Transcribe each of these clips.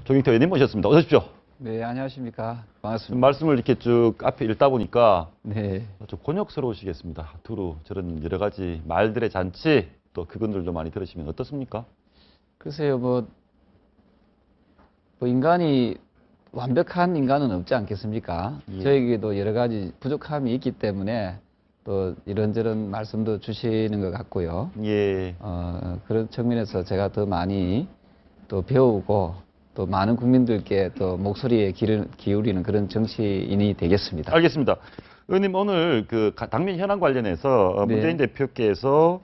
조경태 의원님 모셨습니다. 어서 오십시오. 네, 안녕하십니까. 반갑습니다. 말씀을 이렇게 쭉 앞에 읽다 보니까 네. 좀 곤욕스러우시겠습니다. 두루 저런 여러 가지 말들의 잔치 또 그분들도 많이 들으시면 어떻습니까? 글쎄요, 뭐 인간이 완벽한 인간은 없지 않겠습니까? 예. 저에게도 여러 가지 부족함이 있기 때문에 또 이런저런 말씀도 주시는 것 같고요. 예. 그런 측면에서 제가 더 많이 또 배우고 또 많은 국민들께 또 목소리에 기울이는 그런 정치인이 되겠습니다. 알겠습니다. 의원님 오늘 그 당면 현안 관련해서 네. 문재인 대표께서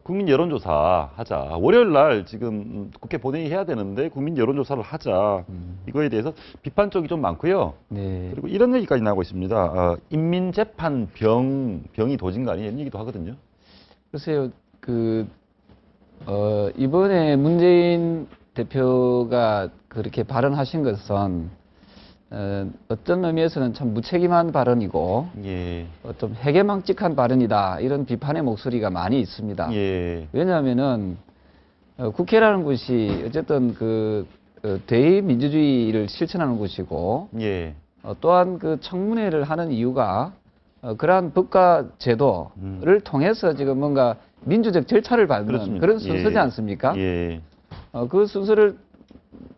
국민 여론조사 하자. 월요일 날 지금 국회 본회의 해야 되는데 국민 여론조사를 하자. 이거에 대해서 비판 쪽이 좀 많고요. 네. 그리고 이런 얘기까지 나오고 있습니다. 인민재판 병이 도진 거 아니에요? 이런 얘기도 하거든요. 글쎄요, 이번에 문재인 대표가 그렇게 발언하신 것은 어떤 의미에서는 참 무책임한 발언이고 예. 좀 해괴망측한 발언이다, 이런 비판의 목소리가 많이 있습니다. 예. 왜냐하면은 국회라는 곳이 어쨌든 대의민주주의를 실천하는 곳이고 예. 또한 그 청문회를 하는 이유가 그러한 법과 제도를 통해서 지금 뭔가 민주적 절차를 밟는 그렇습니다. 그런 순서지 예. 않습니까? 예. 그 순서를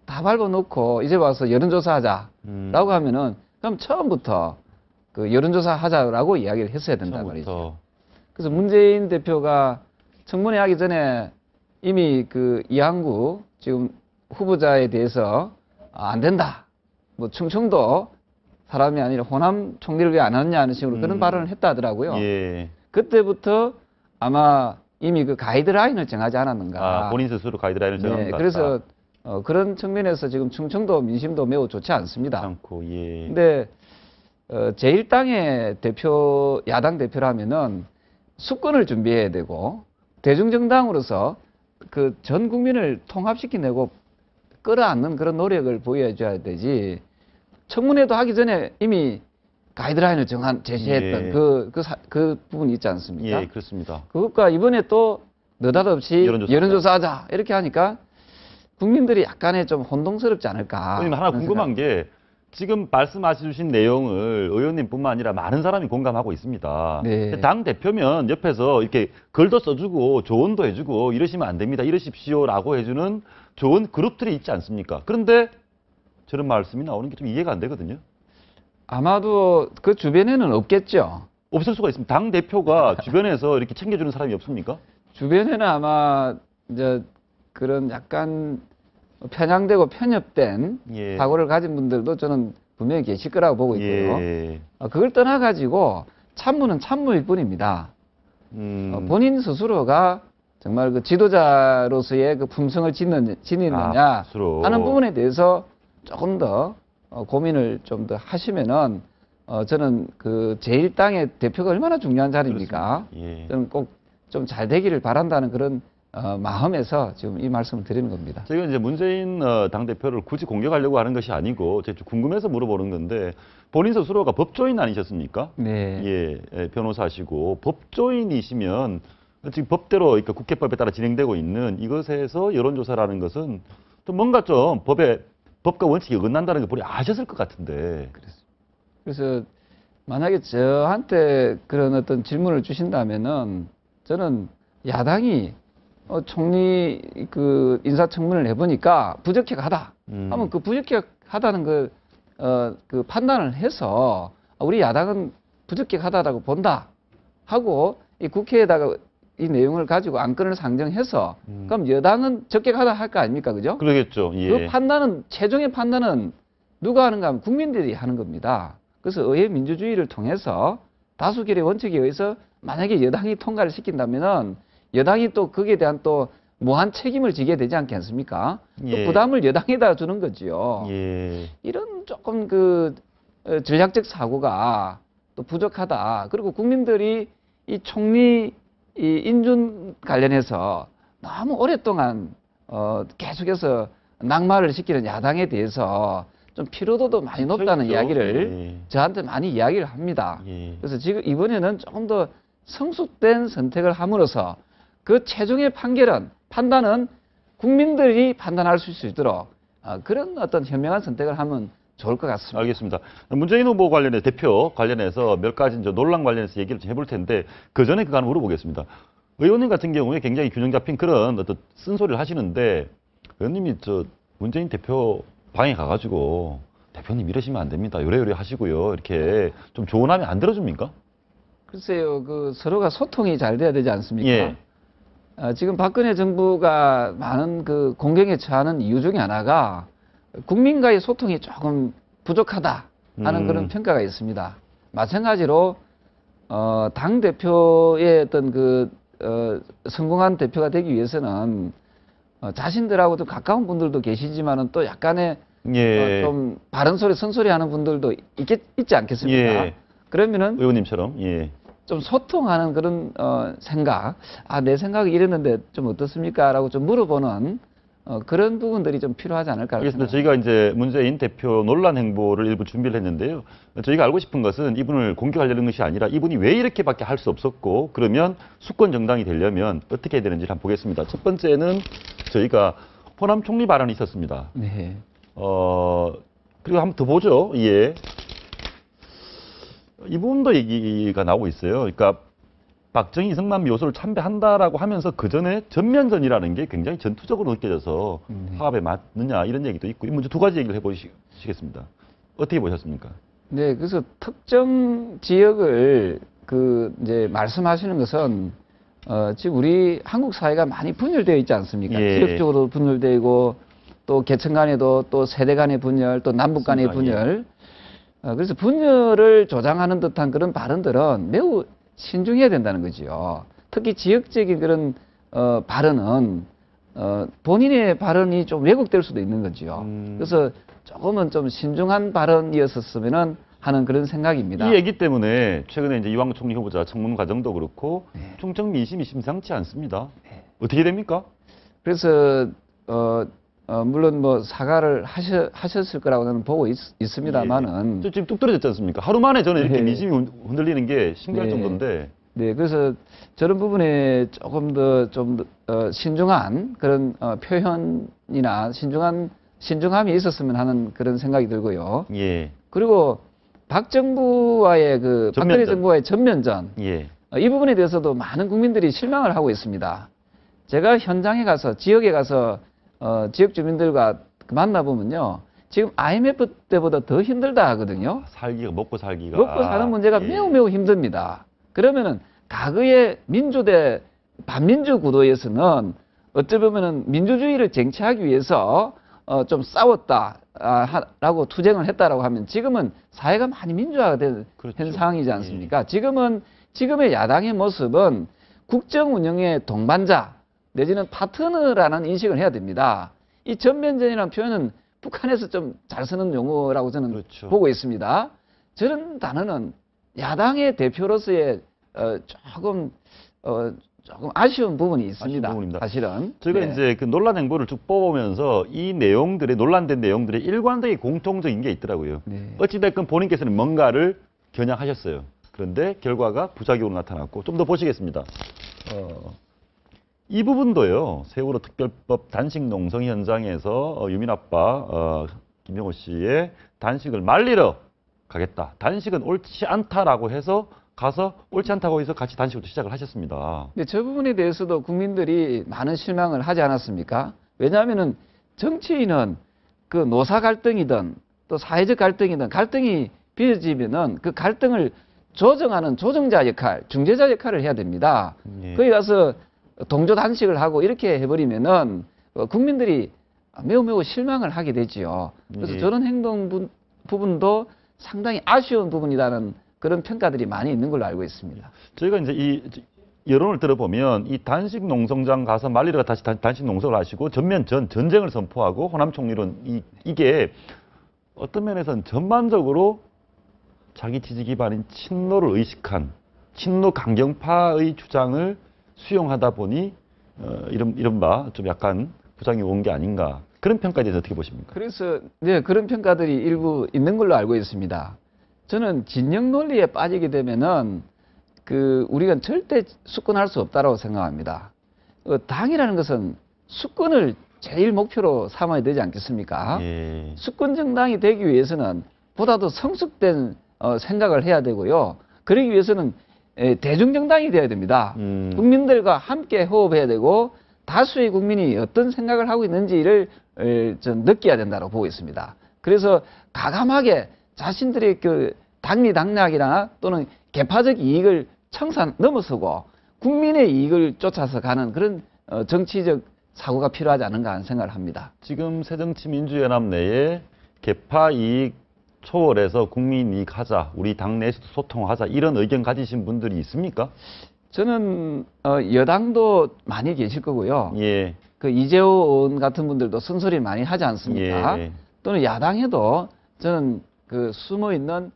다 밟아놓고 이제 와서 여론조사 하자라고 하면은 그럼 처음부터 그 여론조사 하자라고 이야기를 했어야 된단 말이죠. 그래서 문재인 대표가 청문회 하기 전에 이미 그 이항구 지금 후보자에 대해서 안 된다, 뭐 충청도 사람이 아니라 호남 총리를 왜 안 하느냐 하는 식으로 그런 발언을 했다 하더라고요. 예. 그때부터 아마 이미 그 가이드라인을 정하지 않았는가. 본인 스스로 가이드라인을 정한 것 같다. 그래서 그런 측면에서 지금 충청도 민심도 매우 좋지 않습니다. 않고, 예. 근데 제1당의 대표, 야당 대표라면은 수권을 준비해야 되고 대중정당으로서 그 전 국민을 통합시키내고 끌어안는 그런 노력을 보여줘야 되지. 청문회도 하기 전에 이미 가이드라인을 제시했던 예. 그 부분이 있지 않습니까? 예, 그렇습니다. 그것과 이번에 또 느닷없이 여론조사 하자 이렇게 하니까 국민들이 약간의 좀 혼동스럽지 않을까. 의원님 하나 궁금한 게 지금 말씀하신 내용을 의원님뿐만 아니라 많은 사람이 공감하고 있습니다. 네. 당 대표면 옆에서 이렇게 글도 써주고 조언도 해주고 이러시면 안 됩니다, 이러십시오라고 해주는 좋은 그룹들이 있지 않습니까? 그런데 저런 말씀이 나오는 게 좀 이해가 안 되거든요. 아마도 그 주변에는 없겠죠. 없을 수가 있습니다. 당 대표가 주변에서 이렇게 챙겨주는 사람이 없습니까? 주변에는 아마 이제 그런 약간 편향되고 편협된 예. 사고를 가진 분들도 저는 분명히 계실 거라고 보고 있고요. 예. 그걸 떠나가지고 참모는 참모일 뿐입니다. 본인 스스로가 정말 그 지도자로서의 그 품성을 지니느냐 하는 부분에 대해서 조금 더 고민을 좀 더 하시면은 저는 그 제1당의 대표가 얼마나 중요한 자리입니까? 예. 저는 꼭 좀 잘 되기를 바란다는 그런 마음에서 지금 이 말씀을 드리는 겁니다. 제가 이제 문재인 당대표를 굳이 공격하려고 하는 것이 아니고 제가 좀 궁금해서 물어보는 건데 본인 스스로가 법조인 아니셨습니까? 네. 예, 변호사시고 법조인이시면 지금 법대로 그러니까 국회법에 따라 진행되고 있는 이것에서 여론조사라는 것은 또 뭔가 좀 법과 원칙이 어긋난다는 걸 본인이 아셨을 것 같은데. 그래서 만약에 저한테 그런 어떤 질문을 주신다면은 저는 야당이 총리 그 인사청문을 해보니까 부적격하다 하면 그 부적격하다는 그 판단을 해서 우리 야당은 부적격하다라고 본다 하고 이 국회에다가 이 내용을 가지고 안건을 상정해서 그럼 여당은 적격하다 할 거 아닙니까? 그죠? 그러겠죠. 예. 그 판단은, 최종의 판단은 누가 하는가 하면 국민들이 하는 겁니다. 그래서 의회 민주주의를 통해서 다수결의 원칙에 의해서 만약에 여당이 통과를 시킨다면은 여당이 또 거기에 대한 또 무한 책임을 지게 되지 않겠습니까? 예. 또 부담을 여당에다 주는 거지요. 예. 이런 조금 그 전략적 사고가 또 부족하다. 그리고 국민들이 이 총리 이 인준 관련해서 너무 오랫동안 계속해서 낙마를 시키는 야당에 대해서 좀 피로도도 많이 높다는 이야기를 저한테 많이 이야기를 합니다. 그래서 지금 이번에는 조금 더 성숙된 선택을 함으로써 그 최종의 판단은 국민들이 판단할 수 있도록 그런 어떤 현명한 선택을 하면 좋을 것 같습니다. 알겠습니다. 문재인 후보 관련해 대표 관련해서 몇 가지 이제 논란 관련해서 얘기를 좀 해볼 텐데 그 전에 그거 하나 물어보겠습니다. 의원님 같은 경우에 굉장히 균형 잡힌 그런 어떤 쓴소리를 하시는데 의원님이 저 문재인 대표 방에 가가지고 대표님 이러시면 안 됩니다. 요래요래 하시고요. 이렇게 좀 조언하면 안 들어줍니까? 글쎄요, 그 서로가 소통이 잘 돼야 되지 않습니까? 예. 지금 박근혜 정부가 많은 그 공경에 처하는 이유 중에 하나가 국민과의 소통이 조금 부족하다 하는 그런 평가가 있습니다. 마찬가지로 당 대표의 어떤 성공한 대표가 되기 위해서는 자신들하고도 가까운 분들도 계시지만은 또 약간의 예. 좀 바른 소리, 선소리 하는 분들도 있지 않겠습니까? 예. 그러면은 의원님처럼. 예. 좀 소통하는 그런 생각, 내 생각이 이랬는데 좀 어떻습니까? 라고 좀 물어보는 그런 부분들이 좀 필요하지 않을까 알겠습니다. 생각합니다. 저희가 이제 문재인 대표 논란 행보를 일부 준비를 했는데요. 저희가 알고 싶은 것은 이분을 공격하려는 것이 아니라 이분이 왜 이렇게밖에 할 수 없었고 그러면 수권 정당이 되려면 어떻게 해야 되는지 한번 보겠습니다. 첫 번째는 저희가 호남 총리 발언이 있었습니다. 네. 그리고 한번 더 보죠. 예. 이 부분도 얘기가 나오고 있어요. 그러니까 박정희 이승만 묘소를 참배한다라고 하면서 그 전에 전면전이라는 게 굉장히 전투적으로 느껴져서 화합에 맞느냐 이런 얘기도 있고 먼저 두 가지 얘기를 해보시겠습니다. 어떻게 보셨습니까? 네, 그래서 특정 지역을 이제 말씀하시는 것은 지금 우리 한국 사회가 많이 분열되어 있지 않습니까? 예. 지역적으로 분열되고 또 계층 간에도 또 세대 간의 분열, 또 남북 간의 맞습니다. 분열. 그래서 분열을 조장하는 듯한 그런 발언들은 매우 신중해야 된다는 거지요. 특히 지역적인 그런 발언은 본인의 발언이 좀 왜곡될 수도 있는 거지요. 그래서 조금은 좀 신중한 발언이었었으면 하는 그런 생각입니다. 이 얘기 때문에 최근에 이제 이왕 총리 후보자 청문 과정도 그렇고 네. 총적 민심이 심상치 않습니다. 어떻게 됩니까? 그래서 물론 뭐 사과를 하셨을 거라고 저는 보고 있습니다만은 저 지금 뚝 떨어졌지 않습니까? 하루 만에 저는 이렇게 네. 민심이 흔들리는 게 신기할 네. 정도인데 네, 그래서 저런 부분에 조금 더 신중한 그런 표현이나 신중함이 있었으면 하는 그런 생각이 들고요. 예. 그리고 박정부와의 박근혜 전면전. 정부와의 전면전 예. 이 부분에 대해서도 많은 국민들이 실망을 하고 있습니다. 제가 현장에 가서 지역에 가서 지역 주민들과 만나보면요. 지금 IMF 때보다 더 힘들다 하거든요. 살기가 먹고 살기가 먹고 사는 문제가 예. 매우 힘듭니다. 그러면은 과거의 민주대 반민주 구도에서는 어찌 보면은 민주주의를 쟁취하기 위해서 좀 싸웠다라고 투쟁을 했다라고 하면 지금은 사회가 많이 민주화가 된 그렇죠. 상황이지 않습니까? 지금의 야당의 모습은 국정 운영의 동반자 내지는 파트너라는 인식을 해야 됩니다. 이 전면전이라는 표현은 북한에서 좀 잘 쓰는 용어라고 저는 그렇죠. 보고 있습니다. 저런 단어는 야당의 대표로서의 조금 아쉬운 부분이 있습니다. 부분입니다. 사실은 저희가 네. 이제 그 논란 행보를 쭉 뽑으면서 이 내용들의 논란된 내용들의 일관되게 공통적인 게 있더라고요. 네. 어찌됐건 본인께서는 뭔가를 겨냥하셨어요. 그런데 결과가 부작용으로 나타났고 좀 더 보시겠습니다. 이 부분도요. 세월호 특별법 단식 농성 현장에서 유민 아빠 김영호 씨의 단식을 말리러 가겠다. 단식은 옳지 않다라고 해서 가서 옳지 않다고 해서 같이 단식을 시작을 하셨습니다. 근데 저 부분에 대해서도 국민들이 많은 실망을 하지 않았습니까? 왜냐하면은 정치인은 그 노사 갈등이든 또 사회적 갈등이든 갈등이 빚어지면은 그 갈등을 조정하는 조정자 역할, 중재자 역할을 해야 됩니다. 예. 거기 가서 동조 단식을 하고 이렇게 해버리면은 국민들이 매우 실망을 하게 되지요. 그래서 예. 저런 부분도 상당히 아쉬운 부분이라는 그런 평가들이 많이 있는 걸로 알고 있습니다. 저희가 이제 이 여론을 들어보면 이 단식 농성장 가서 말리러 다시 단식 농성을 하시고 전쟁을 선포하고 호남 총리론 이게 어떤 면에서는 전반적으로 자기 지지 기반인 친노를 의식한 친노 강경파의 주장을 수용하다 보니 이른바 좀 약간 부작용이 온 게 아닌가 그런 평가에 대해서 어떻게 보십니까? 그래서 네, 그런 평가들이 일부 있는 걸로 알고 있습니다. 저는 진영 논리에 빠지게 되면은 우리가 절대 수권할 수 없다라고 생각합니다. 당이라는 것은 수권을 제일 목표로 삼아야 되지 않겠습니까? 예. 수권 정당이 되기 위해서는 보다 더 성숙된 생각을 해야 되고요. 그러기 위해서는 대중 정당이 되어야 됩니다. 국민들과 함께 호흡해야 되고 다수의 국민이 어떤 생각을 하고 있는지를 좀 느껴야 된다고 보고 있습니다. 그래서 가감하게 자신들의 그 당리당략이나 또는 계파적 이익을 넘어서고 국민의 이익을 쫓아서 가는 그런 정치적 사고가 필요하지 않은가 하는 생각을 합니다. 지금 새정치민주연합 내에 계파 이익 초월해서 국민 이익 하자, 우리 당내에서도 소통하자 이런 의견 가지신 분들이 있습니까? 저는 여당도 많이 계실 거고요. 예. 그 이재호 의원 같은 분들도 쓴소리 많이 하지 않습니까? 예. 또는 야당에도 저는 그 숨어 있는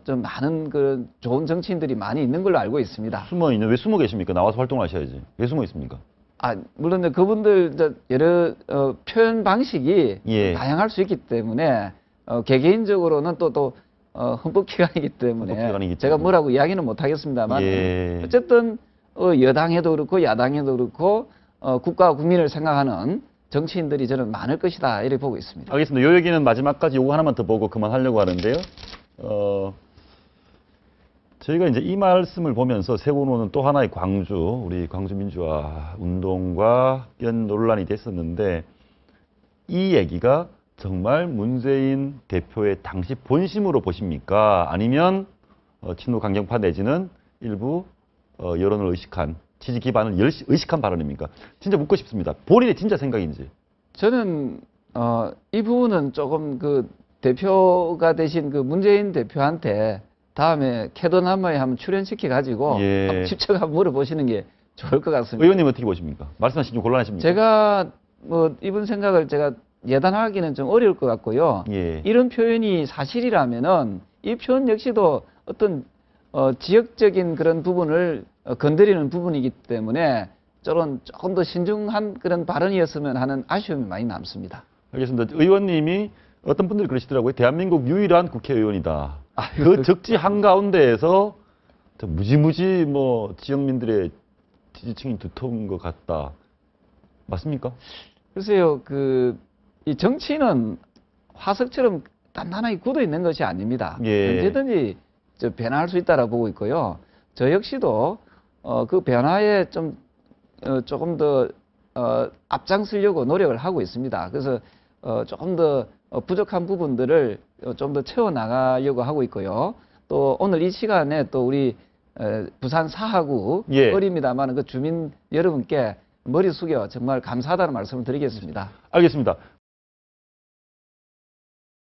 좀 많은 그 좋은 정치인들이 많이 있는 걸로 알고 있습니다. 왜 숨어 계십니까? 나와서 활동하셔야지. 왜 숨어 있습니까? 물론 그분들 여러 표현 방식이 예. 다양할 수 있기 때문에 개개인적으로는 또 헌법기관이기 때문에 헌법기관이기 제가 때문에. 뭐라고 이야기는 못하겠습니다만 예. 어쨌든 여당에도 그렇고 야당에도 그렇고 국가와 국민을 생각하는 정치인들이 저는 많을 것이다 이렇게 보고 있습니다. 알겠습니다. 요 얘기는 마지막까지 요거 하나만 더 보고 그만하려고 하는데요. 저희가 이제 이 말씀을 보면서 세워놓는 또 하나의 우리 광주 민주화 운동과 연 논란이 됐었는데 이 얘기가 정말 문재인 대표의 당시 본심으로 보십니까? 아니면 친노 강경파 내지는 일부 여론을 의식한 지지 기반을 의식한 발언입니까? 진짜 묻고 싶습니다. 본인의 진짜 생각인지. 저는 이 부분은 조금 그 대표가 되신 그 문재인 대표한테 다음에 캐도남마에 한번 출연시켜 가지고 예. 한번 직접 한번 물어보시는 게 좋을 것 같습니다. 의원님 어떻게 보십니까? 말씀하시기 좀 곤란하십니까? 제가 이분 생각을 제가 예단하기는 좀 어려울 것 같고요. 예. 이런 표현이 사실이라면은 이 표현 역시도 어떤 지역적인 그런 부분을 건드리는 부분이기 때문에 조금 더 신중한 그런 발언이었으면 하는 아쉬움이 많이 남습니다. 알겠습니다. 의원님이 어떤 분들이 그러시더라고요. 대한민국 유일한 국회의원이다. 그 적지 한가운데에서 무지무지 지역민들의 지지층이 두터운 것 같다. 맞습니까? 글쎄요, 이 정치는 화석처럼 단단하게 굳어 있는 것이 아닙니다. 예. 언제든지 변화할 수 있다라고 보고 있고요. 저 역시도 그 변화에 조금 더 앞장서려고 노력을 하고 있습니다. 그래서 조금 더 부족한 부분들을 좀 더 채워 나가려고 하고 있고요. 또 오늘 이 시간에 또 우리 부산 사하구 예. 어립니다만 그 주민 여러분께 머리 숙여 정말 감사하다는 말씀을 드리겠습니다. 알겠습니다.